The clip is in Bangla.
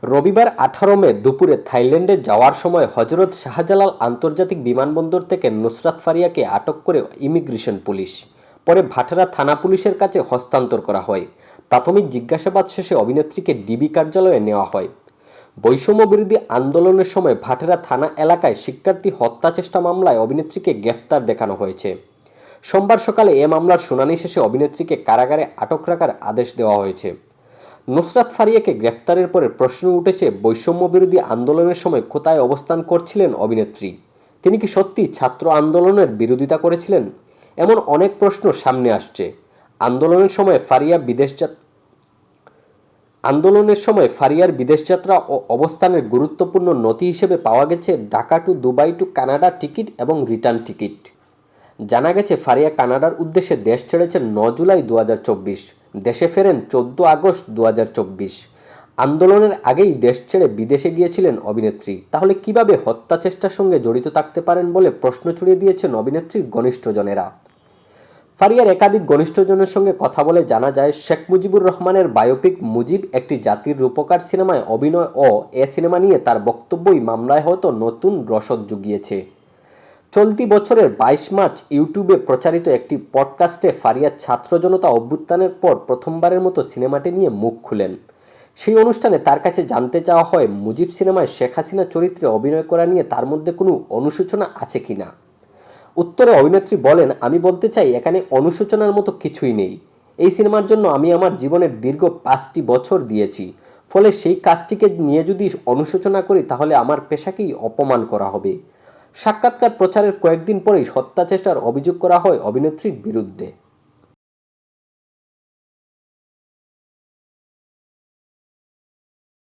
রবিবার 18 মে দুপুরে থাইল্যান্ডে যাওয়ার সময় হজরত শাহজালাল আন্তর্জাতিক বিমানবন্দর থেকে নুসরাত ফারিয়াকে আটক করে ইমিগ্রেশন পুলিশ। পরে ভাটেরা থানা পুলিশের কাছে হস্তান্তর করা হয়। প্রাথমিক জিজ্ঞাসাবাদ শেষে অভিনেত্রীকে ডিবি কার্যালয়ে নেওয়া হয়। বৈষম্য বিরোধী আন্দোলনের সময় ভাটেরা থানা এলাকায় শিক্ষার্থী হত্যা চেষ্টা মামলায় অভিনেত্রীকে গ্রেফতার দেখানো হয়েছে। সোমবার সকালে এ মামলার শুনানি শেষে অভিনেত্রীকে কারাগারে আটক রাখার আদেশ দেওয়া হয়েছে। নুসরাত ফারিয়াকে গ্রেফতারের পরে প্রশ্ন উঠেছে, বৈষম্য বিরোধী আন্দোলনের সময় কোথায় অবস্থান করছিলেন অভিনেত্রী? তিনি কি সত্যি ছাত্র আন্দোলনের বিরোধিতা করেছিলেন? এমন অনেক প্রশ্ন সামনে আসছে। আন্দোলনের সময় ফারিয়ার বিদেশযাত্রা ও অবস্থানের গুরুত্বপূর্ণ নথি হিসেবে পাওয়া গেছে Dhaka to Dubai to Canada ticket এবং রিটার্ন টিকিট। জানা গেছে ফারিয়া কানাডার উদ্দেশ্যে দেশ ছেড়েছেন 9 জুলাই 2024, দেশে ফেরেন 14 আগস্ট 2024। আন্দোলনের আগেই দেশ ছেড়ে বিদেশে গিয়েছিলেন অভিনেত্রী। তাহলে কিভাবে হত্যা চেষ্টার সঙ্গে জড়িত থাকতে পারেন বলে প্রশ্ন ছড়িয়ে দিয়েছেন অভিনেত্রীর ঘনিষ্ঠজনেরা। ফারিয়ার একাধিক ঘনিষ্ঠজনের সঙ্গে কথা বলে জানা যায়, শেখ মুজিবুর রহমানের বায়োপিক মুজিব একটি জাতির রূপকার সিনেমায় অভিনয় ও এ সিনেমা নিয়ে তার বক্তব্যই মামলায় হয়তো নতুন রসদ জুগিয়েছে। চলতি বছরের 22 মার্চ ইউটিউবে প্রচারিত একটি পডকাস্টে ফারিয়া ছাত্র জনতা অভ্যুত্থানের পর প্রথমবারের মতো সিনেমাটি নিয়ে মুখ খুলেন। সেই অনুষ্ঠানে তার কাছে জানতে চাওয়া হয়, মুজিব সিনেমায় শেখ হাসিনা চরিত্রে অভিনয় করা নিয়ে তার মধ্যে কোনো অনুশোচনা আছে কিনা। উত্তরে অভিনেত্রী বলেন, আমি বলতে চাই এখানে অনুশোচনার মতো কিছুই নেই। এই সিনেমার জন্য আমি আমার জীবনের দীর্ঘ 5টি বছর দিয়েছি। ফলে সেই কাজটিকে নিয়ে যদি অনুশোচনা করি তাহলে আমার পেশাকেই অপমান করা হবে। সাক্ষাৎকার প্রচারের কয়েকদিন পরেই হত্যা চেষ্টার অভিযোগ করা হয় অভিনেত্রীর বিরুদ্ধে।